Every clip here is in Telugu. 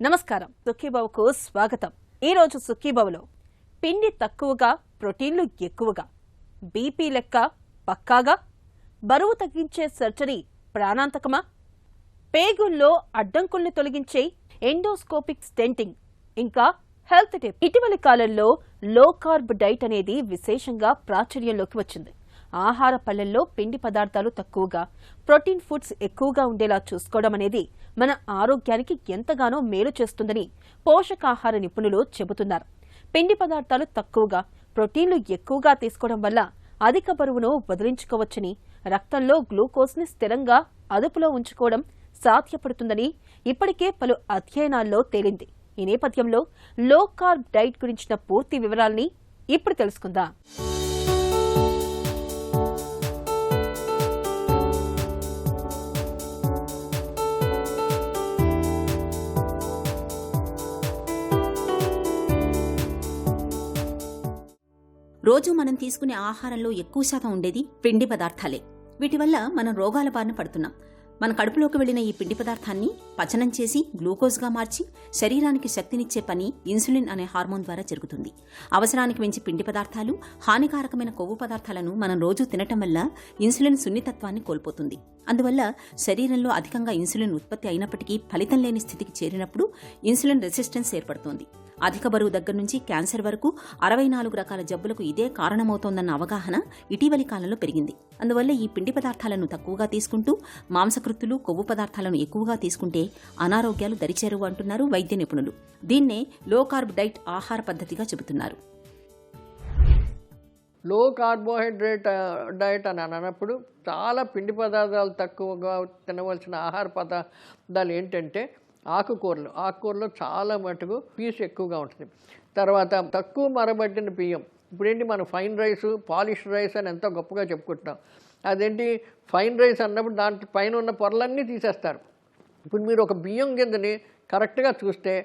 నమస్కారం, సుఖీబావుకు స్వాగతం. ఈరోజు సుఖీబావులో పిండి తక్కువగా ప్రోటీన్లు ఎక్కువగా, బీపీ లెక్క పక్కాగా, బరువు తగ్గించే సర్జరీ ప్రాణాంతకమా, పేగుల్లో అడ్డంకుల్ని తొలగించే ఎండోస్కోపిక్ స్టెంటింగ్, ఇంకా హెల్త్ టిప్. ఇటీవలి కాలంలో లో కార్బ్ డైట్ అనేది విశేషంగా ప్రాచుర్యంలోకి వచ్చింది. ఆహార పళ్లల్లో పిండి పదార్థాలు తక్కువగా, ప్రోటీన్ ఫుడ్స్ ఎక్కువగా ఉండేలా చూసుకోవడం అనేది మన ఆరోగ్యానికి ఎంతగానో మేలు చేస్తుందని పోషకాహార నిపుణులు చెబుతున్నారు. పిండి పదార్థాలు తక్కువగా, ప్రోటీన్లు ఎక్కువగా తీసుకోవడం వల్ల అధిక బరువును వదిలించుకోవచ్చని, రక్తంలో గ్లూకోజ్ని స్థిరంగా అదుపులో ఉంచుకోవడం సాధ్యపడుతుందని ఇప్పటికే పలు అధ్యయనాల్లో తేలింది. ఈ నేపథ్యంలో లో కార్బ్ డైట్ గురించిన పూర్తి వివరాల్ని ఇప్పుడు తెలుసుకుందాం. రోజు మనం తీసుకునే ఆహారంలో ఎక్కువ శాతం ఉండేది పిండి పదార్థాలే. వీటి వల్ల మనం రోగాల బారిన పడుతున్నాం. మన కడుపులోకి వెళ్లిన ఈ పిండి పదార్థాన్ని పచనం చేసి గ్లూకోజ్గా మార్చి శరీరానికి శక్తినిచ్చే పని ఇన్సులిన్ అనే హార్మోన్ ద్వారా జరుగుతుంది. అవసరానికి మించి పిండి పదార్థాలు, హానికారకమైన కొవ్వు పదార్థాలను మనం రోజు తినటం వల్ల ఇన్సులిన్ సున్నితత్వాన్ని కోల్పోతుంది. అందువల్ల శరీరంలో అధికంగా ఇన్సులిన్ ఉత్పత్తి అయినప్పటికీ ఫలితం లేని స్థితికి చేరినప్పుడు ఇన్సులిన్ రెసిస్టెన్స్ ఏర్పడుతోంది. అధిక బరువు దగ్గర నుంచి క్యాన్సర్ వరకు 64 రకాల జబ్బులకు ఇదే కారణమవుతోందన్న అవగాహన ఇటీవలి కాలంలో పెరిగింది. అందువల్ల ఈ పిండి పదార్థాలను తక్కువగా తీసుకుంటూ మాంసకృత్తులు, కొవ్వు పదార్థాలను ఎక్కువగా తీసుకుంటే అనారోగ్యాలు దరిచేరువు అంటున్నారు వైద్య నిపుణులు. దీన్నే లో కార్బ్ డైట్ ఆహార పద్ధతిగా చెబుతున్నారు. లో కార్బోహైడ్రేట్ డైట్ అని అన్నప్పుడు చాలా పిండి పదార్థాలు తక్కువగా తినవలసిన ఆహార పదార్థాలు ఏంటంటే ఆకుకూరలో చాలా మటుకు పీసు ఎక్కువగా ఉంటుంది. తర్వాత తక్కువ మరబట్టిన బియ్యం. ఇప్పుడేంటి మనం ఫైన్ రైస్, పాలిష్డ్ రైస్ అని ఎంతో గొప్పగా చెప్పుకుంటున్నాం. అదేంటి ఫైన్ రైస్ అన్నప్పుడు దాంట్లో పైన ఉన్న పొరలన్నీ తీసేస్తారు. ఇప్పుడు మీరు ఒక బియ్యం గింజని కరెక్ట్గా చూస్తే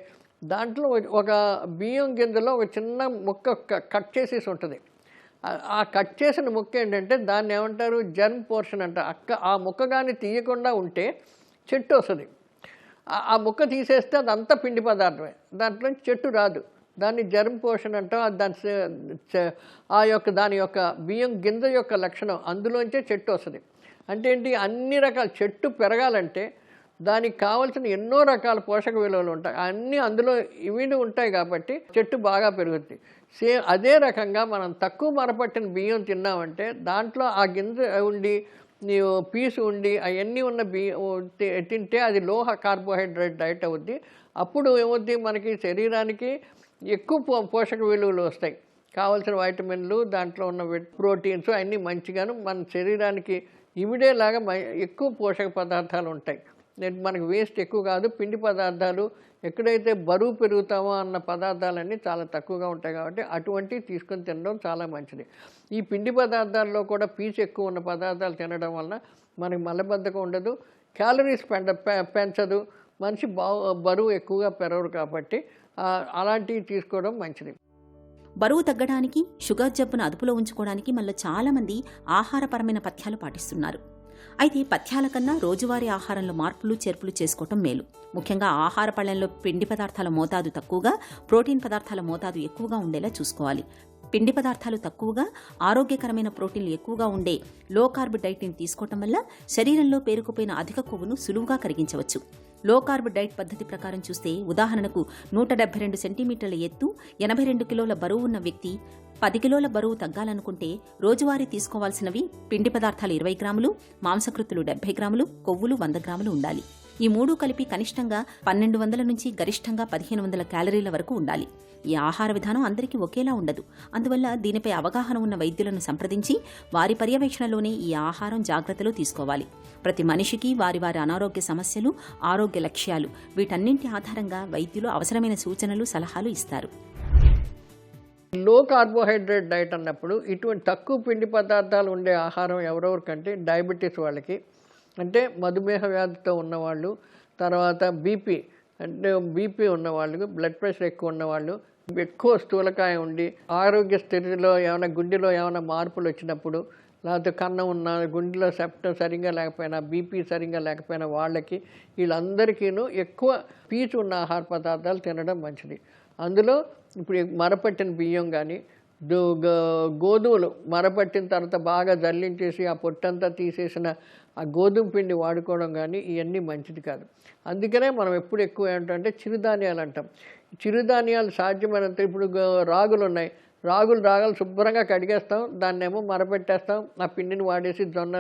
దాంట్లో ఒక బియ్యం గింజలో ఒక చిన్న ముక్క కట్ చేసేసి ఉంటుంది. ఆ కట్ చేసిన ముక్క ఏంటంటే దాన్ని ఏమంటారు, జర్మ్ పోర్షన్ అంట. ఆ ముక్క కానీ తీయకుండా ఉంటే చెట్టు వస్తుంది. ఆ ముక్క తీసేస్తే అదంతా పిండి పదార్థమే, దాంట్లో చెట్టు రాదు. దాన్ని జర్మ్ పోర్షన్ అంటాం. దాని యొక్క బియ్యం గింజ యొక్క లక్షణం, అందులోంచే చెట్టు వస్తుంది. అంటే ఏంటి, అన్ని రకాల చెట్టు పెరగాలంటే దానికి కావాల్సిన ఎన్నో రకాల పోషక విలువలు ఉంటాయి. అన్నీ అందులో ఇవిడి ఉంటాయి కాబట్టి చెట్టు బాగా పెరుగుతుంది. సేమ్ అదే రకంగా మనం తక్కువ మరపట్టిన బియ్యం తిన్నామంటే దాంట్లో ఆ గింజ ఉండి, పీసు ఉండి, అవన్నీ ఉన్న బియ్యం తింటే అది లో కార్బోహైడ్రేట్ డైట్ అవుద్ది. అప్పుడు ఏమవుద్ది, మనకి శరీరానికి ఎక్కువ పోషక విలువలు వస్తాయి. కావాల్సిన వైటమిన్లు, దాంట్లో ఉన్న ప్రోటీన్స్ అన్నీ మంచిగాను మన శరీరానికి ఇమిడేలాగా ఎక్కువ పోషక పదార్థాలు ఉంటాయి. మనకు వేస్ట్ ఎక్కువ కాదు. పిండి పదార్థాలు ఎక్కడైతే బరువు పెరుగుతామో అన్న పదార్థాలన్నీ చాలా తక్కువగా ఉంటాయి కాబట్టి అటువంటివి తీసుకొని తినడం చాలా మంచిది. ఈ పిండి పదార్థాల్లో కూడా పీచు ఎక్కువ ఉన్న పదార్థాలు తినడం వలన మనకి మలబద్ధకం ఉండదు, క్యాలరీస్ పెంచదు, మనిషి బరువు ఎక్కువగా పెరగరు కాబట్టి అలాంటివి తీసుకోవడం మంచిది. బరువు తగ్గడానికి, షుగర్ జబ్బును అదుపులో ఉంచుకోవడానికి మనలో చాలామంది ఆహారపరమైన పథ్యాలు పాటిస్తున్నారు. అయితే పథ్యాల కన్నా రోజువారీ ఆహారంలో మార్పులు చేర్పులు చేసుకోవటం మేలు. ముఖ్యంగా ఆహార పళ్లెంలో పిండి పదార్థాల మోతాదు తక్కువగా, ప్రోటీన్ పదార్థాల మోతాదు ఎక్కువగా ఉండేలా చూసుకోవాలి. పిండి పదార్థాలు తక్కువగా, ఆరోగ్యకరమైన ప్రోటీన్లు ఎక్కువగా ఉండే లో కార్బ్ డైట్ని తీసుకోవటం వల్ల శరీరంలో పేరుకుపోయిన అధిక కొవ్వును సులువుగా కరిగించవచ్చు. లో కార్బ్ డైట్ పద్ధతి ప్రకారం చూస్తే ఉదాహరణకు 172 సెంటీమీటర్ల ఎత్తు, 82 కిలోల బరువు ఉన్న వ్యక్తి 10 కిలోల బరువు తగ్గాలనుకుంటే రోజువారీ తీసుకోవాల్సినవి పిండి పదార్థాలు 20 గ్రాములు, మాంసకృత్తులు 70 గ్రాములు, కొవ్వులు 100 గ్రాములు ఉండాలి. ఈ మూడు కలిపి కనిష్టంగా 1200 నుంచి గరిష్టంగా 1500 క్యాలరీల వరకు ఉండాలి. ఈ ఆహార విధానం అందరికీ ఒకేలా ఉండదు. అందువల్ల దీనిపై అవగాహన ఉన్న వైద్యులను సంప్రదించి వారి పర్యవేక్షణలోనే ఈ ఆహారం జాగ్రత్తలు తీసుకోవాలి. ప్రతి మనిషికి వారి వారి అనారోగ్య సమస్యలు, ఆరోగ్య లక్ష్యాలు, వీటన్నింటి ఆధారంగా వైద్యులు అవసరమైన సూచనలు, సలహాలు ఇస్తారు. లో కార్బోహైడ్రేట్ డైట్ అన్నప్పుడు ఇటువంటి తక్కువ పిండి పదార్థాలు ఉండే ఆహారం ఎవరెవరికంటే డయాబెటీస్ వాళ్ళకి, అంటే మధుమేహ వ్యాధితో ఉన్నవాళ్ళు, తర్వాత బీపీ ఉన్నవాళ్ళు, బ్లడ్ ప్రెషర్ ఎక్కువ ఉన్నవాళ్ళు, ఎక్కువ స్థూలకాయం ఉండి ఆరోగ్య స్థితిలో ఏమైనా గుండెలో ఏమైనా మార్పులు వచ్చినప్పుడు, లేకపోతే కన్నం ఉన్న గుండెలో సెప్టం సరిగ్గా లేకపోయినా, బీపీ సరిగ్గా లేకపోయినా వాళ్ళకి వీళ్ళందరికీను ఎక్కువ పీచు ఉన్న ఆహార పదార్థాలు తినడం మంచిది. అందులో ఇప్పుడు మరపట్టిన బియ్యం కానీ, గోధుమలు మరపట్టిన తర్వాత బాగా జల్లించేసి ఆ పొట్టంతా తీసేసిన ఆ గోధుమ పిండి వాడుకోవడం కానీ ఇవన్నీ మంచిది కాదు. అందుకనే మనం ఎప్పుడు ఎక్కువ ఏంటంటే చిరుధాన్యాలు అంటాం. చిరుధాన్యాలు సాధ్యమైనంత ఇప్పుడు రాగులు ఉన్నాయి, రాగులు శుభ్రంగా కడిగేస్తాం, దాన్నేమో మరపెట్టేస్తాం, ఆ పిండిని వాడేసి జొన్న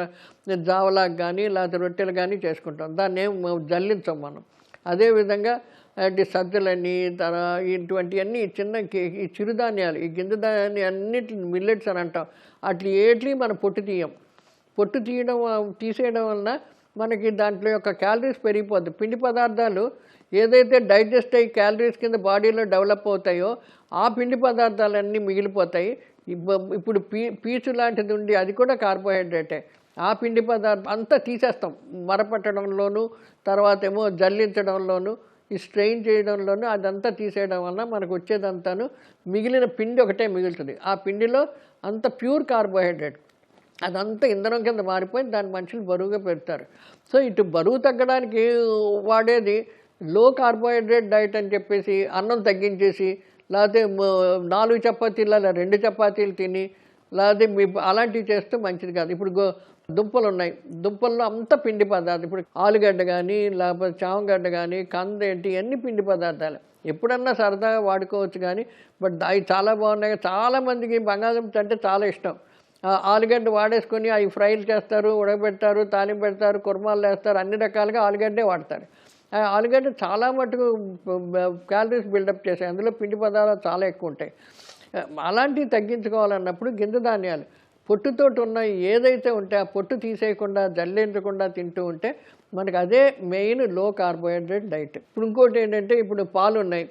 జావలాగా కానీ లేకపోతే రొట్టెలు కానీ చేసుకుంటాం, దాన్ని ఏం జల్లించాం మనం. అదేవిధంగా సజ్జలని ఇటువంటివన్నీ ఈ చిరుధాన్యాలు, ఈ గింజ ధాన్యాన్ని అన్నిటిని మిల్లెట్స్ అని అంటాం. అట్లా ఏట్లి మనం పొట్టు తీసేయడం వలన మనకి దాంట్లో యొక్క క్యాలరీస్ పెరిగిపోద్ది. పిండి పదార్థాలు ఏదైతే డైజెస్ట్ అయ్యి క్యాలరీస్ కింద బాడీలో డెవలప్ అవుతాయో ఆ పిండి పదార్థాలన్నీ మిగిలిపోతాయి. ఇప్పుడు పీచు లాంటిది ఉండి అది కూడా కార్బోహైడ్రేటే. ఆ పిండి పదార్థం అంతా తీసేస్తాం మరపట్టడంలోనూ, తర్వాత ఏమో జల్లించడంలోనూ, ఈ స్ట్రెయిన్ చేయడంలోనూ అదంతా తీసేయడం వలన మనకు వచ్చేదంతాను మిగిలిన పిండి ఒకటే మిగులుతుంది. ఆ పిండిలో అంత ప్యూర్ కార్బోహైడ్రేట్, అదంతా ఇంధనం కింద మారిపోయి దాని మనుషులు బరువుగా పెడతారు. సో ఇటు బరువు తగ్గడానికి వాడేది లో కార్బోహైడ్రేట్ డైట్ అని చెప్పేసి అన్నం తగ్గించేసి, లేకపోతే 4 చపాతీలు అలా 2 చపాతీలు తిని, లేకపోతే అలాంటివి చేస్తే మంచిది కాదు. ఇప్పుడు దుంపలు ఉన్నాయి, దుంపల్లో అంత పిండి పదార్థాలు. ఇప్పుడు ఆలుగడ్డ కానీ లేకపోతే చామగడ్డ కానీ కందేంటి అన్ని పిండి పదార్థాలు. ఎప్పుడన్నా సరదాగా వాడుకోవచ్చు కానీ బట్ అవి చాలా బాగున్నాయి. చాలామందికి బంగాళదుంప అంటే చాలా ఇష్టం. ఆలుగడ్డ వాడేసుకొని అవి ఫ్రైలు చేస్తారు, ఉడకబెడతారు, తాలింపు పెడతారు, కుర్మాలు వేస్తారు, అన్ని రకాలుగా ఆలుగడ్డే వాడతారు. ఆలుగడ్డ చాలా మటుకు క్యాలరీస్ బిల్డప్ చేస్తాయి, అందులో పిండి పదార్థాలు చాలా ఎక్కువ ఉంటాయి. అలాంటివి తగ్గించుకోవాలన్నప్పుడు గింజ ధాన్యాలు పొట్టుతోటి ఉన్న ఏదైతే ఉంటే ఆ పొట్టు తీసేయకుండా జల్లించకుండా తింటూ ఉంటే మనకు అదే మెయిన్ లో కార్బోహైడ్రేట్ డైట్. ఇప్పుడు ఇంకోటి ఏంటంటే ఇప్పుడు పాలు ఉన్నాయి,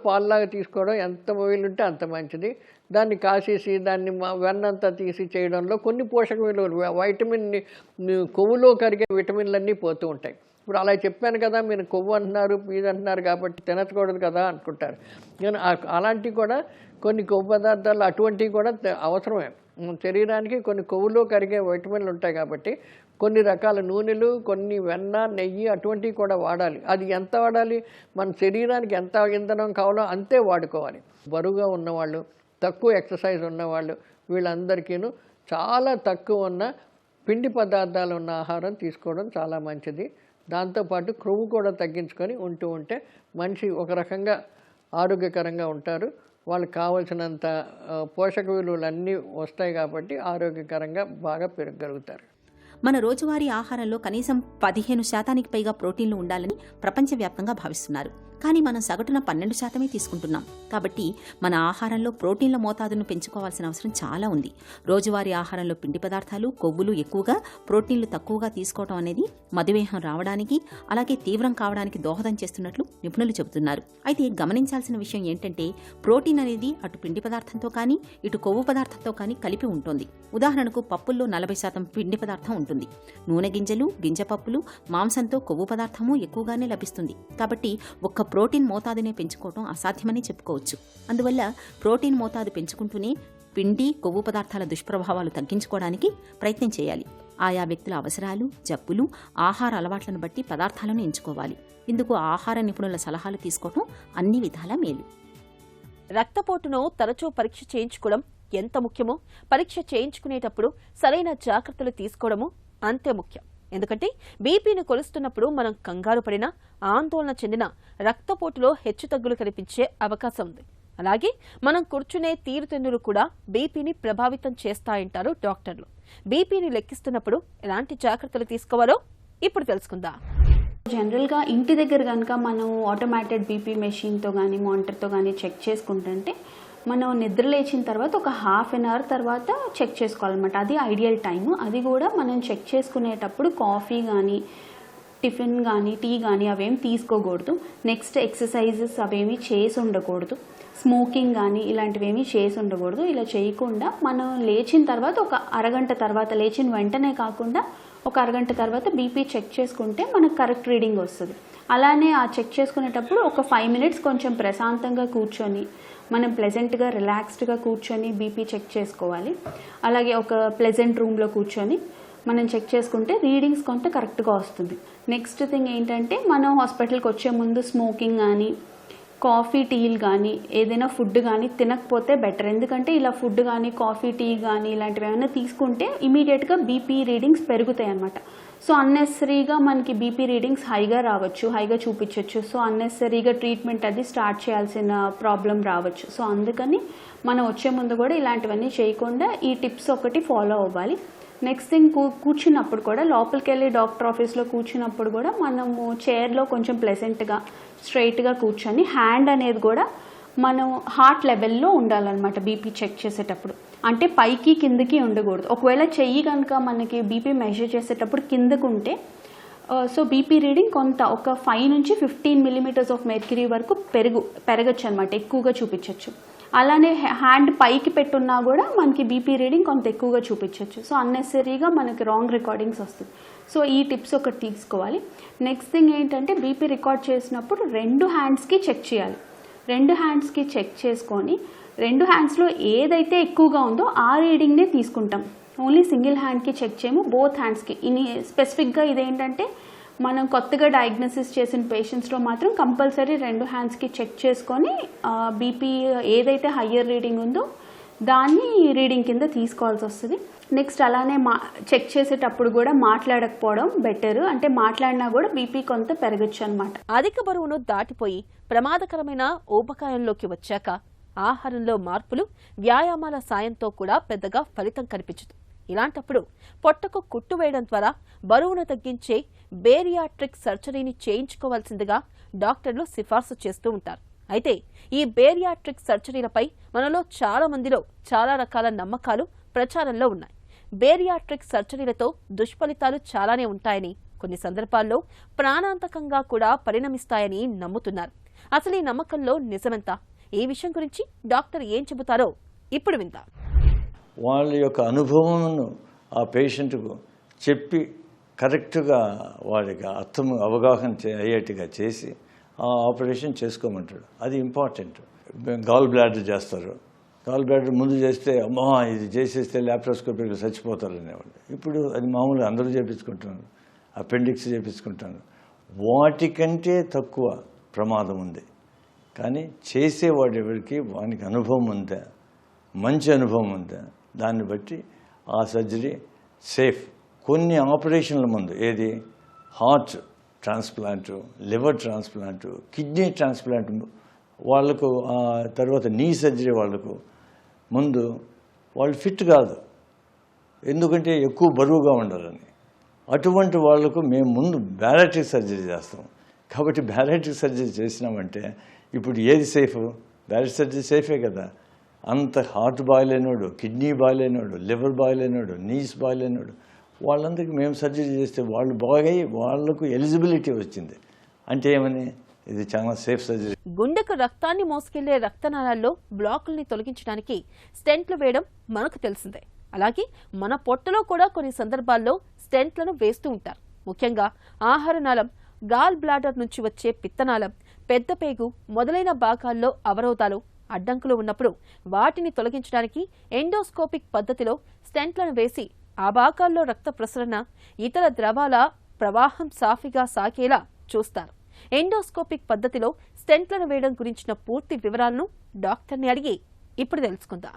పాలులాగా తీసుకోవడం ఎంత వీలుంటే అంత మంచిది. దాన్ని కాసేసి దాన్ని వెన్నంతా తీసి చేయడంలో కొన్ని పోషక విలువలు, వైటమిన్, కొవ్వులో కరిగే విటమిన్లన్నీ పోతూ ఉంటాయి. ఇప్పుడు అలా చెప్పాను కదా, మీరు కొవ్వు అంటున్నారు, పీజు అంటున్నారు కాబట్టి తినకూడదు కదా అనుకుంటారు. కానీ అలాంటివి కూడా కొన్ని కొవ్వు పదార్థాలు అటువంటివి కూడా అవసరమే. శరీరానికి కొన్ని కొవ్వులో కరిగే వైటమిన్లు ఉంటాయి కాబట్టి కొన్ని రకాల నూనెలు, కొన్ని వెన్న, నెయ్యి అటువంటివి కూడా వాడాలి. అది ఎంత వాడాలి, మన శరీరానికి ఎంత ఇంధనం కావాలో అంతే వాడుకోవాలి. బరువుగా ఉన్నవాళ్ళు, తక్కువ ఎక్సర్సైజ్ ఉన్నవాళ్ళు వీళ్ళందరికీను చాలా తక్కువ ఉన్న పిండి పదార్థాలు ఉన్న ఆహారం తీసుకోవడం చాలా మంచిది. దాంతోపాటు క్రొవ్వు కూడా తగ్గించుకొని ఉంటే మనిషి ఒక రకంగా ఆరోగ్యకరంగా ఉంటారు. వాళ్ళకి కావలసినంత పోషక విలువలు అన్నీ వస్తాయి కాబట్టి ఆరోగ్యకరంగా బాగా పెరగగలుగుతారు. మన రోజువారీ ఆహారంలో కనీసం 15% పైగా ప్రోటీన్లు ఉండాలని ప్రపంచవ్యాప్తంగా భావిస్తున్నారు. కానీ మనం సగటున 12% తీసుకుంటున్నాం. కాబట్టి మన ఆహారంలో ప్రోటీన్ల మోతాదును పెంచుకోవాల్సిన అవసరం చాలా ఉంది. రోజువారీ ఆహారంలో పిండి పదార్థాలు, కొవ్వులు ఎక్కువగా, ప్రోటీన్లు తక్కువగా తీసుకోవడం అనేది మధుమేహం రావడానికి, అలాగే తీవ్రం కావడానికి దోహదం చేస్తున్నట్లు నిపుణులు చెబుతున్నారు. అయితే గమనించాల్సిన విషయం ఏంటంటే ప్రోటీన్ అనేది అటు పిండి పదార్థంతో కానీ ఇటు కొవ్వు పదార్థంతో కానీ కలిపి ఉంటుంది. ఉదాహరణకు పప్పుల్లో 40% పిండి పదార్థం ఉంటుంది. నూనె గింజలు, గింజపప్పులు, మాంసంతో కొవ్వు పదార్థము ఎక్కువగానే లభిస్తుంది. కాబట్టి ఒక్క ప్రోటీన్ మోతాదునే పెంచుకోవడం అసాధ్యమని చెప్పుకోవచ్చు. అందువల్ల ప్రోటీన్ మోతాదు పెంచుకుంటూనే పిండి, కొవ్వు పదార్థాల దుష్ప్రభావాలు తగ్గించుకోవడానికి ప్రయత్నం చేయాలి. ఆయా వ్యక్తుల అవసరాలు, జబ్బులు, ఆహార అలవాట్లను బట్టి పదార్థాలను ఎంచుకోవాలి. ఇందుకు ఆహార నిపుణుల సలహాలు తీసుకోవడం అన్ని విధాలా మేలు. రక్తపోటును తరచూ పరీక్ష చేయించుకోవడం ఎంత ముఖ్యమో పరీక్ష చేయించుకునేటప్పుడు సరైన జాగ్రత్తలు తీసుకోవడము అంతే ముఖ్యం. ఎందుకంటే బీపీని కొలుస్తున్నప్పుడు మనం కంగారు పడినా, ఆందోళన చెందినా రక్తపోటులో హెచ్చుతగ్గులు కనిపించే అవకాశం ఉంది. అలాగే మనం కూర్చునే తీరుతెన్నులు కూడా బీపీని ప్రభావితం చేస్తాయంటారు డాక్టర్లు. బీపీని లెక్కిస్తున్నప్పుడు ఎలాంటి జాగ్రత్తలు తీసుకోవాలో ఇప్పుడు తెలుసుకుందాం. జనరల్గా ఇంటి దగ్గర కనుక మనం ఆటోమేటెడ్ బీపీ మెషిన్తో కానీ మానిటర్తో కానీ చెక్ చేసుకుంటుంటే మనం నిద్ర లేచిన తర్వాత ఒక ½ an hour తర్వాత చెక్ చేసుకోవాలన్నమాట. అది ఐడియల్ టైము. అది కూడా మనం చెక్ చేసుకునేటప్పుడు కాఫీ కానీ, టిఫిన్ కానీ, టీ కానీ అవేమి తీసుకోకూడదు. నెక్స్ట్ ఎక్సర్సైజెస్ అవేమి చేసి ఉండకూడదు. స్మోకింగ్ కానీ ఇలాంటివేమీ చేసి ఉండకూడదు. ఇలా చేయకుండా మనం లేచిన తర్వాత ఒక అరగంట తర్వాత, లేచిన వెంటనే కాకుండా ఒక అరగంట తర్వాత బీపీ చెక్ చేసుకుంటే మనకు కరెక్ట్ రీడింగ్ వస్తుంది. అలానే ఆ చెక్ చేసుకునేటప్పుడు ఒక 5 minutes కొంచెం ప్రశాంతంగా కూర్చొని మనం ప్లెజెంట్గా రిలాక్స్డ్గా కూర్చొని బీపీ చెక్ చేసుకోవాలి. అలాగే ఒక ప్లెజెంట్ రూమ్లో కూర్చొని మనం చెక్ చేసుకుంటే రీడింగ్స్ కొంత కరెక్ట్గా వస్తుంది. నెక్స్ట్ థింగ్ ఏంటంటే మనం హాస్పిటల్కి వచ్చే ముందు స్మోకింగ్ కానీ కాఫీ టీలు కానీ ఏదైనా ఫుడ్ కానీ తినకపోతే బెటర్. ఎందుకంటే ఇలా ఫుడ్ కానీ కాఫీ టీ కానీ ఇలాంటివి ఏమైనా తీసుకుంటే ఇమీడియట్గా బీపీ రీడింగ్స్ పెరుగుతాయి అన్నమాట. సో అన్నెసరీగా మనకి బీపీ రీడింగ్స్ హైగా రావచ్చు, హైగా చూపించవచ్చు. సో అన్నెసరీగా ట్రీట్మెంట్ అది స్టార్ట్ చేయాల్సిన ప్రాబ్లం రావచ్చు. సో అందుకని మనం వచ్చే ముందు కూడా ఇలాంటివన్నీ చేయకుండా ఈ టిప్స్ ఒకటి ఫాలో అవ్వాలి. నెక్స్ట్ థింగ్ కూర్చున్నప్పుడు కూడా లోపలికి వెళ్ళి డాక్టర్ ఆఫీస్లో కూర్చున్నప్పుడు కూడా మనము చైర్లో కొంచెం ప్లెజెంట్గా స్ట్రైట్గా కూర్చొని హ్యాండ్ అనేది కూడా మనం హార్ట్ లెవెల్లో ఉండాలన్నమాట బీపీ చెక్ చేసేటప్పుడు. అంటే పైకి కిందకి ఉండకూడదు. ఒకవేళ చెయ్యి కనుక మనకి బీపీ మెజర్ చేసేటప్పుడు కిందకు ఉంటే సో బీపీ రీడింగ్ కొంత ఒక 5 నుంచి 15 millimeters ఆఫ్ మెర్క్యూరీ వరకు పెరగచ్చు అనమాట, ఎక్కువగా చూపించవచ్చు. అలానే హ్యాండ్ పైకి పెట్టున్నా కూడా మనకి బీపీ రీడింగ్ కొంత ఎక్కువగా చూపించవచ్చు. సో అన్నెసరీగా మనకి రాంగ్ రికార్డింగ్స్ వస్తుంది. సో ఈ టిప్స్ ఒకటి తీసుకోవాలి. నెక్స్ట్ థింగ్ ఏంటంటే బీపీ రికార్డ్ చేసినప్పుడు 2 హ్యాండ్స్కి చెక్ చేయాలి. 2 హ్యాండ్స్కి చెక్ చేసుకొని 2 హ్యాండ్స్లో ఏదైతే ఎక్కువగా ఉందో ఆ రీడింగ్నే తీసుకుంటాం. ఓన్లీ సింగిల్ హ్యాండ్కి చెక్ చేయము, బోత్ హ్యాండ్స్కి. స్పెసిఫిక్గా ఇదేంటంటే మనం కొత్తగా డయాగ్నోసిస్ చేసిన పేషెంట్స్లో మాత్రం కంపల్సరీ 2 హ్యాండ్స్కి చెక్ చేసుకొని బీపీ ఏదైతే హయ్యర్ రీడింగ్ ఉందో దాన్ని రీడింగ్ కింద తీసుకోవాల్సి వస్తుంది. నెక్స్ట్ అలానే చెక్ చేసేటప్పుడు కూడా మాట్లాడకపోవడం బెటర్. అంటే మాట్లాడినా కూడా బీపీ కొంత పెరగచ్చు అనమాట. అధిక బరువును దాటిపోయి ప్రమాదకరమైన ఊబకాయంలోకి వచ్చాక ఆహారంలో మార్పులు, వ్యాయామాల సాయంతో కూడా పెద్దగా ఫలితం కనిపించదు. ఇలాంటప్పుడు పొట్టకు కుట్టు వేయడం ద్వారా బరువును తగ్గించే బేరియాట్రిక్ సర్జరీని చేయించుకోవాల్సిందిగా డాక్టర్లు సిఫార్సు చేస్తూ ఉంటారు. అయితే ఈ బేరియాట్రిక్ సర్జరీలపై మనలో చాలా మందిలో చాలా రకాల నమ్మకాలు ప్రచారంలో ఉన్నాయి. బేరియాట్రిక్ సర్జరీలతో దుష్ఫలితాలు చాలానే ఉంటాయని, కొన్ని సందర్భాల్లో ప్రాణాంతకంగా కూడా పరిణమిస్తాయని నమ్ముతున్నారు. అసలు ఈ నమ్మకంలో నిజమెంత? ఈ విషయం గురించి డాక్టర్ ఏం చెబుతారో ఇప్పుడు విందాం. వాళ్ళ యొక్క అనుభవంను ఆ పేషెంట్కు చెప్పి కరెక్ట్గా వాడికి అవగాహన అయ్యేట్టుగా చేసి ఆ ఆపరేషన్ చేసుకోమంటాడు. అది ఇంపార్టెంట్. గాల్ బ్లాడర్ చేస్తారు. గాల్ బ్లాడర్ ముందు చేస్తే అమ్మా ఇది చేసేస్తే ల్యాప్రోస్కోపీలో చచ్చిపోతారు అనేవాళ్ళు. ఇప్పుడు అది మామూలుగా అందరూ చేపించుకుంటున్నారు. అపెండిక్స్ చేపించుకుంటున్నారు. వాటికంటే తక్కువ ప్రమాదం ఉంది. కానీ చేసేవాడు ఎవరికి వానికి అనుభవం ఉందా, మంచి అనుభవం ఉందా, దాన్ని బట్టి ఆ సర్జరీ సేఫ్. కొన్ని ఆపరేషన్ల ముందు ఏది హార్ట్ ట్రాన్స్ప్లాంటు, లివర్ ట్రాన్స్ప్లాంటు, కిడ్నీ ట్రాన్స్ప్లాంట్ వాళ్ళకు, తర్వాత నీ సర్జరీ వాళ్ళకు ముందు వాళ్ళు ఫిట్ కాదు, ఎందుకంటే ఎక్కువ బరువుగా ఉండాలని. అటువంటి వాళ్లకు మేము ముందు బ్యారియాట్రిక్ సర్జరీ చేస్తాం. కాబట్టి బ్యారియాట్రిక్ సర్జరీ చేసినామంటే ఇప్పుడు ఏది సేఫ్? బ్యారియాట్రిక్ సర్జరీ సేఫే కదా. అంత హార్ట్ బాగాలేనోడు, కిడ్నీ బాగాలేనోడు, లివర్ బాగాలేనోడు, నీస్ బాగాలేనోడు వాళ్ళందరికీ మేము సర్జరీ చేస్తే వాళ్ళు బాగై వాళ్లకు ఎలిజిబిలిటీ వచ్చింది అంటే ఏమని, ఇది చాలా సేఫ్ సర్జరీ. గుండెకు రక్తాన్ని మోసుకెళ్లే రక్తనాళాల్లో బ్లాకుల్ని తొలగించడానికి స్టెంట్లు వేయడం మనకు తెలిసిందే. అలాగే మన పొట్టలో కూడా కొన్ని సందర్భాల్లో స్టెంట్లను వేస్తూ ఉంటారు. ముఖ్యంగా ఆహారనాళం, గాల్ బ్లాడర్ నుంచి వచ్చే పిత్తనాళం, పెద్ద పేగు మొదలైన భాగాల్లో అవరోధాలు, అడ్డంకులు ఉన్నప్పుడు వాటిని తొలగించడానికి ఎండోస్కోపిక్ పద్ధతిలో స్టెంట్లను వేసి ఆ భాగాల్లో రక్త ప్రసరణ, ఇతర ద్రవాల ప్రవాహం సాఫీగా సాగేలా చూస్తారు. ఎండోస్కోపిక్ పద్ధతిలో స్టెంట్లను వేయడం గురించిన పూర్తి వివరాలను డాక్టర్ని అడిగి ఇప్పుడు తెలుసుకుందాం.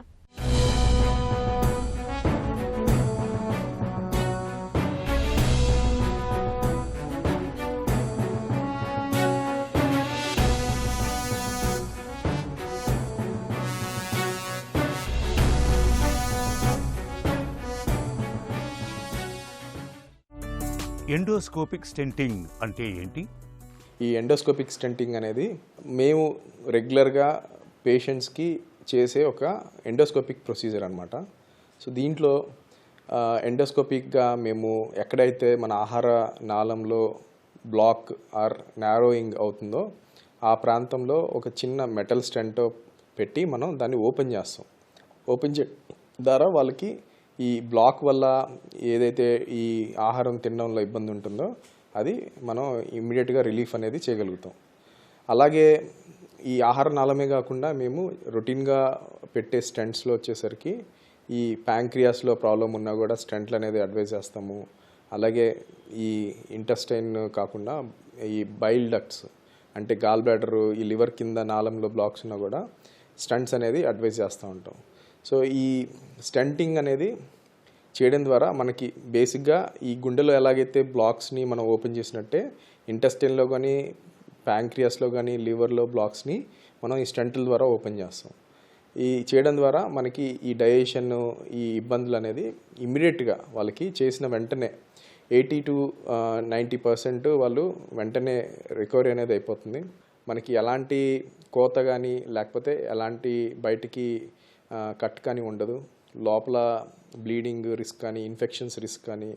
ఎండోస్కోపిక్ స్టెంటింగ్ అంటే ఏంటి? ఈ ఎండోస్కోపిక్ స్టెంటింగ్ అనేది మేము రెగ్యులర్గా పేషెంట్స్కి చేసే ఒక ఎండోస్కోపిక్ ప్రొసీజర్ అనమాట. సో దీంట్లో ఎండోస్కోపిక్గా మేము ఎక్కడైతే మన ఆహార నాళంలో బ్లాక్ ఆర్ నారోయింగ్ అవుతుందో ఆ ప్రాంతంలో ఒక చిన్న మెటల్ స్టెంట్ పెట్టి మనం దాన్ని ఓపెన్ చేస్తాం. ఓపెన్ ద్వారా వాళ్ళకి ఈ బ్లాక్ వల్ల ఏదైతే ఈ ఆహారం తినడంలో ఇబ్బంది ఉంటుందో అది మనం ఇమ్మీడియట్గా రిలీఫ్ అనేది చేయగలుగుతాం. అలాగే ఈ ఆహార నాళమే కాకుండా మేము రొటీన్గా పెట్టే స్టెంట్స్లో వచ్చేసరికి ఈ ప్యాంక్రియాస్లో ప్రాబ్లం ఉన్నా కూడా స్టెంట్లు అనేది అడ్వైజ్ చేస్తాము. అలాగే ఈ ఇంటెస్టైన్ కాకుండా ఈ బైల్ డక్ట్స్ అంటే గాల్ బ్లాడర్, ఈ లివర్ కింద నాళంలో బ్లాక్స్ ఉన్నా కూడా స్టంట్స్ అనేది అడ్వైజ్ చేస్తూ ఉంటాం. సో ఈ స్టంటింగ్ అనేది చేయడం ద్వారా మనకి బేసిక్గా ఈ గుండెలో ఎలాగైతే బ్లాక్స్ని మనం ఓపెన్ చేసినట్టే ఇంటెస్టైన్లో కానీ ప్యాంక్రియాస్లో కానీ లివర్లో బ్లాక్స్ని మనం ఈ స్టంట్ల ద్వారా ఓపెన్ చేస్తాం. ఈ చేయడం ద్వారా మనకి ఈ డైజెషన్, ఈ ఇబ్బందులు అనేది ఇమ్మీడియట్గా వాళ్ళకి చేసిన వెంటనే 80 to 90% వాళ్ళు వెంటనే రికవరీ అనేది అయిపోతుంది. మనకి ఎలాంటి కోత కానీ లేకపోతే ఎలాంటి బయటికి కట్ కానీ ఉండదు. లోపల బ్లీడింగ్ రిస్క్ కానీ, ఇన్ఫెక్షన్స్ రిస్క్ కానీ,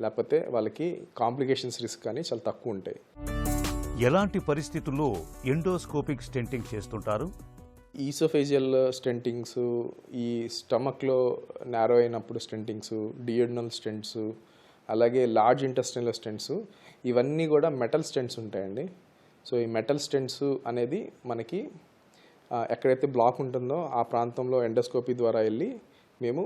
లేకపోతే వాళ్ళకి కాంప్లికేషన్స్ రిస్క్ కానీ చాలా తక్కువ ఉంటాయి. ఎలాంటి పరిస్థితుల్లో ఎండోస్కోపిక్ స్టెంటింగ్ చేస్తుంటారు? ఈసోఫేజియల్ స్టెంటింగ్స్, ఈ స్టమక్లో నారో అయినప్పుడు స్టెంటింగ్స్, డియోడినల్ స్టెంట్స్, అలాగే లార్జ్ ఇంటెస్టైన్లో స్టెంట్స్, ఇవన్నీ కూడా మెటల్ స్టెంట్స్ ఉంటాయండి. సో ఈ మెటల్ స్టెంట్స్ అనేది మనకి ఎక్కడైతే బ్లాక్ ఉంటుందో ఆ ప్రాంతంలో ఎండోస్కోపీ ద్వారా వెళ్ళి మేము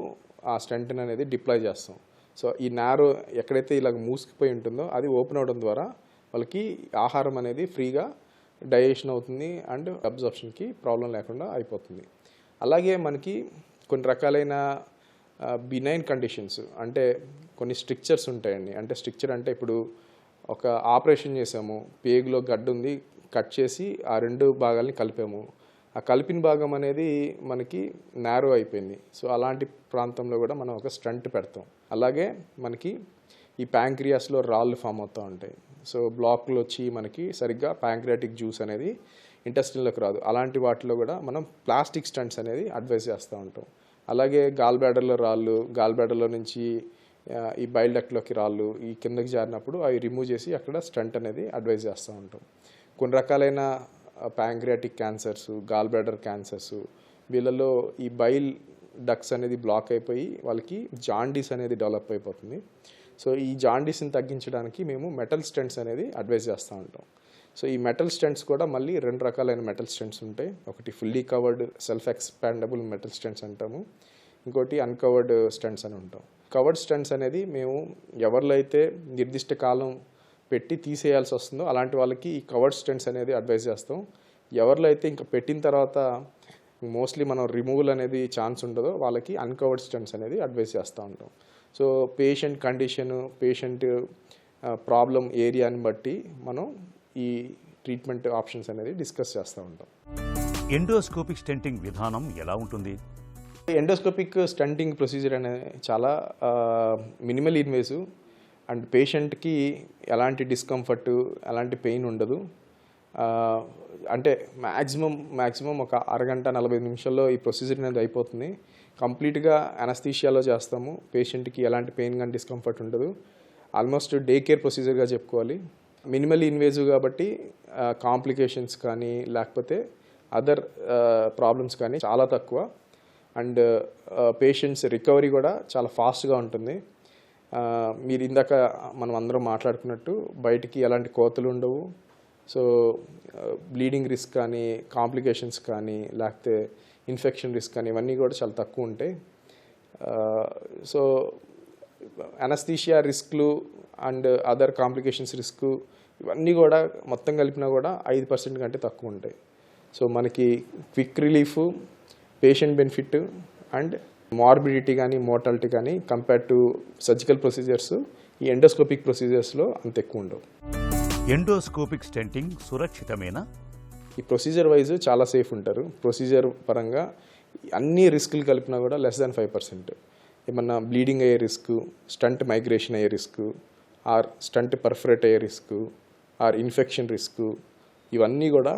ఆ స్టెంట్ అనేది డిప్లాయ్ చేస్తాం. సో ఈ నారో ఎక్కడైతే ఇలాగ మూసుకుపోయి ఉంటుందో అది ఓపెన్ అవడం ద్వారా వాళ్ళకి ఆహారం అనేది ఫ్రీగా డైజెషన్ అవుతుంది అండ్ అబ్జర్ప్షన్కి ప్రాబ్లం లేకుండా అయిపోతుంది. అలాగే మనకి కొన్ని రకాలైన బినైన్ కండిషన్స్ అంటే కొన్ని స్ట్రిక్చర్స్ ఉంటాయండి. అంటే స్ట్రిక్చర్ అంటే ఇప్పుడు ఒక ఆపరేషన్ చేసాము, పేగులో గడ్డు ఉంది, కట్ చేసి ఆ 2 భాగాల్ని కలిపాము. ఆ కలిపిన భాగం అనేది మనకి నారో అయిపోయింది. సో అలాంటి ప్రాంతంలో కూడా మనం ఒక స్టంట్ పెడతాం. అలాగే మనకి ఈ ప్యాంక్రియాస్లో రాళ్ళు ఫామ్ అవుతూ ఉంటాయి. సో బ్లాక్లు వచ్చి మనకి సరిగ్గా ప్యాంక్రియాటిక్ జ్యూస్ అనేది ఇంటెస్టిన్లోకి రాదు. అలాంటి వాటిలో కూడా మనం ప్లాస్టిక్ స్టంట్స్ అనేది అడ్వైజ్ చేస్తూ ఉంటాం. అలాగే గాల్ బ్లాడర్లో రాళ్ళు, గాల్ బ్లాడర్లో నుంచి ఈ బైల్ డక్ట్లోకి రాళ్ళు ఈ కిందకి జారినప్పుడు అవి రిమూవ్ చేసి అక్కడ స్టంట్ అనేది అడ్వైజ్ చేస్తూ ఉంటాం. కొన్ని రకాలైన pancreatic cancers, gall bladder cancers, వీళ్ళలో ఈ బైల్ డక్ట్స్ అనేది బ్లాక్ అయిపోయి వాళ్ళకి జాండీస్ అనేది డెవలప్ అయిపోతుంది. సో ఈ జాండీస్ని తగ్గించడానికి మేము మెటల్ స్టెంట్స్ అనేది అడ్వైజ్ చేస్తూ ఉంటాం. సో ఈ మెటల్ స్టెంట్స్ కూడా మళ్ళీ 2 రకాలైన మెటల్ స్టెంట్స్ ఉంటాయి. ఒకటి fully covered self expandable metal stents అంటాము, ఇంకోటి అన్కవర్డ్ స్టెంట్స్ అని ఉంటాం. కవర్డ్ స్టెంట్స్ అనేది మేము ఎవరిలో అయితే నిర్దిష్ట కాలం పెట్టి తీసేయాల్సి వస్తుందో అలాంటి వాళ్ళకి ఈ కవర్డ్ స్టెంట్స్ అనేది అడ్వైజ్ చేస్తాం. ఎవరిలో అయితే ఇంకా పెట్టిన తర్వాత మోస్ట్లీ మనం రిమూవల్ అనేది ఛాన్స్ ఉండదో వాళ్ళకి అన్కవర్డ్ స్టెంట్స్ అనేది అడ్వైజ్ చేస్తూ ఉంటాం. So patient condition, patient problem ఏరియాని బట్టి మనం ఈ ట్రీట్మెంట్ ఆప్షన్స్ అనేది డిస్కస్ చేస్తూ ఉంటాం. ఎండోస్కోపిక్ స్టెంటింగ్ విధానం ఎలా ఉంటుంది? ఎండోస్కోపిక్ స్టంటింగ్ ప్రొసీజర్ అనేది చాలా మినిమల్ ఇన్వేసివ్ అండ్ పేషెంట్కి ఎలాంటి డిస్కంఫర్ట్, ఎలాంటి పెయిన్ ఉండదు. అంటే మ్యాక్సిమం ఒక అరగంట 45 నిమిషాల్లో ఈ ప్రొసీజర్ అనేది అయిపోతుంది. కంప్లీట్గా అనస్థీషియాలో చేస్తాము. పేషెంట్కి ఎలాంటి పెయిన్ కానీ డిస్కంఫర్ట్ ఉండదు. ఆల్మోస్ట్ డే కేర్ ప్రొసీజర్గా చెప్పుకోవాలి. మినిమల్ ఇన్వేజివ్ కాబట్టి కాంప్లికేషన్స్ కానీ లేకపోతే అదర్ ప్రాబ్లమ్స్ కానీ చాలా తక్కువ అండ్ పేషెంట్స్ రికవరీ కూడా చాలా ఫాస్ట్గా ఉంటుంది. మీరు ఇందాక మనం అందరం మాట్లాడుకున్నట్టు బయటికి ఎలాంటి కోతలు ఉండవు. సో బ్లీడింగ్ రిస్క్ కానీ, కాంప్లికేషన్స్ కానీ, లేకపోతే ఇన్ఫెక్షన్ రిస్క్ కానీ ఇవన్నీ కూడా చాలా తక్కువ ఉంటాయి. సో అనస్థీషియా రిస్క్లు అండ్ అదర్ కాంప్లికేషన్స్ రిస్క్ ఇవన్నీ కూడా మొత్తం కలిపినా కూడా 5% కంటే తక్కువ ఉంటాయి. సో మనకి quick relief, patient benefit and morbidity కానీ మోర్టాలిటీ కానీ కంపేర్ టు సర్జికల్ ప్రొసీజర్స్ ఈ ఎండోస్కోపిక్ ప్రొసీజర్స్లో అంత ఎక్కువ ఉండవు. ఎండోస్కోపిక్ స్టెంటింగ్ సురక్షితమేనా? ఈ ప్రొసీజర్ వైజ్ చాలా సేఫ్ ఉంటారు. ప్రొసీజర్ పరంగా అన్ని రిస్కులు కలిపినా కూడా <5%. ఏమన్నా బ్లీడింగ్ అయ్యే రిస్క్, స్టంట్ మైగ్రేషన్ అయ్యే రిస్క్, ఆర్ స్టంట్ పర్ఫరేట్ అయ్యే రిస్క్, ఆర్ ఇన్ఫెక్షన్ రిస్క్ ఇవన్నీ కూడా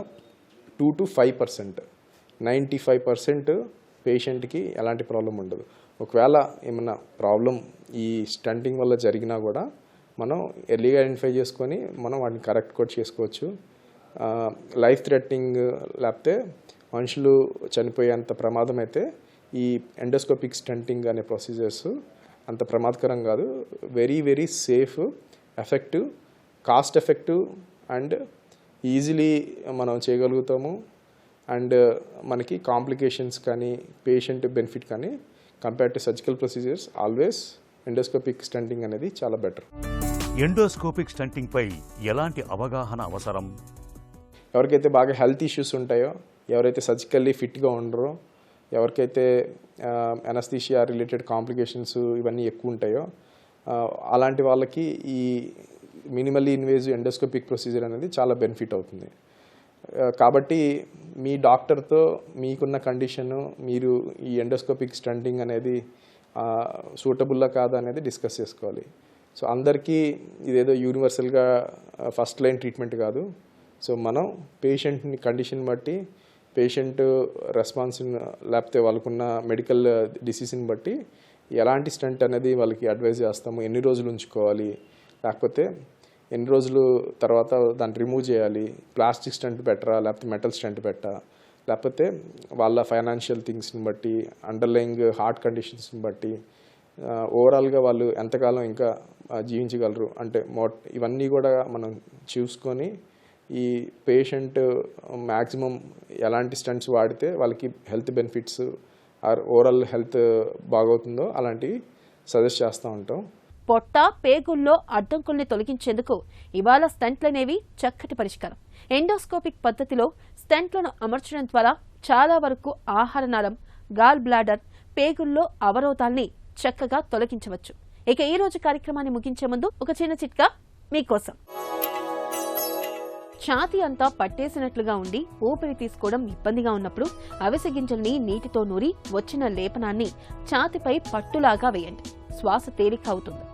2 to 5%. 95% పేషెంట్కి ఎలాంటి ప్రాబ్లం ఉండదు. ఒకవేళ ఏమన్నా ప్రాబ్లం ఈ స్టంటింగ్ వల్ల జరిగినా కూడా మనం ఎర్లీగా ఐడెంటిఫై చేసుకొని మనం వాటిని కరెక్ట్ కూడా చేసుకోవచ్చు. లైఫ్ థ్రెటనింగ్ లేకపోతే మనుషులు చనిపోయేంత ప్రమాదం అయితే ఈ ఎండోస్కోపిక్ స్టంటింగ్ అనే ప్రొసీజర్స్ అంత ప్రమాదకరం కాదు. Very very safe, effective, cost effective and easily మనం చేయగలుగుతాము. అండ్ మనకి కాంప్లికేషన్స్ కానీ పేషెంట్ బెనిఫిట్ కానీ compare to surgical procedures always endoscopic stunting అనేది చాలా బెటర్. ఎండోస్కోపిక్ స్టంటింగ్ పై ఎలాంటి అవగాహన అవసరం? ఎవరికైతే బాగా హెల్త్ ఇష్యూస్ ఉంటాయో, ఎవరైతే సర్జికల్లీ ఫిట్గా ఉండరో, ఎవరికైతే అనస్థీషియా రిలేటెడ్ కాంప్లికేషన్స్ ఇవన్నీ ఎక్కువ ఉంటాయో అలాంటి వాళ్ళకి ఈ మినిమల్లీ ఇన్వేజివ్ ఎండోస్కోపిక్ ప్రొసీజర్ అనేది చాలా బెనిఫిట్ అవుతుంది. కాబట్టి మీ డాక్టర్తో మీకున్న కండిషను, మీరు ఈ ఎండోస్కోపిక్ స్టంటింగ్ అనేది సూటబుల్లా కాదా అనేది డిస్కస్ చేసుకోవాలి. సో అందరికీ ఇదేదో యూనివర్సల్గా ఫస్ట్ లైన్ ట్రీట్మెంట్ కాదు. సో మనం పేషెంట్ని కండిషన్ బట్టి, పేషెంట్ రెస్పాన్స్ని లేకపోతే వాళ్ళకున్న మెడికల్ డిసీజ్ని బట్టి ఎలాంటి స్టంట్ అనేది వాళ్ళకి అడ్వైజ్ చేస్తాము, ఎన్ని రోజులు ఉంచుకోవాలి, లేకపోతే ఎన్ని రోజులు తర్వాత దాన్ని రిమూవ్ చేయాలి, ప్లాస్టిక్ స్టంట్ బెటరా లేకపోతే మెటల్ స్టంట్ బెటరా, లేకపోతే వాళ్ళ ఫైనాన్షియల్ థింగ్స్ని బట్టి, అండర్లయింగ్ హార్ట్ కండిషన్స్ని బట్టి, ఓవరాల్గా వాళ్ళు ఎంతకాలం ఇంకా జీవించగలరు అంటే ఇవన్నీ కూడా మనం చూసుకొని ఈ పేషెంట్ మ్యాక్సిమం ఎలాంటి స్టంట్స్ వాడితే వాళ్ళకి health benefits or overall health బాగవుతుందో అలాంటివి సజెస్ట్ చేస్తూ ఉంటాం. పొట్ట, పేగుల్లో అడ్డంకుల్ని తొలగించేందుకు ఇవాళ స్టంట్లనేవి చక్కటి పరిష్కారం. ఎండోస్కోపిక్ పద్ధతిలో స్టంట్లను అమర్చడం ద్వారా చాలా వరకు ఆహారనాళం, గాల్ బ్లాడర్, పేగుల్లో అవరోధాల్ని చక్కగా తొలగించవచ్చు. ఇక ఈ రోజు కార్యక్రమాన్ని ముగించే ముందు ఒక చిన్న చిట్కా మీకోసం. ఛాతీ అంతా పట్టేసినట్లుగా ఉండి ఊపిరి తీసుకోవడం ఇబ్బందిగా ఉన్నప్పుడు అవిసె గింజల్ని నీటితో నూరి వచ్చిన లేపనాన్ని ఛాతీపై పట్టులాగా వేయండి. శ్వాస తేలిక అవుతుంది.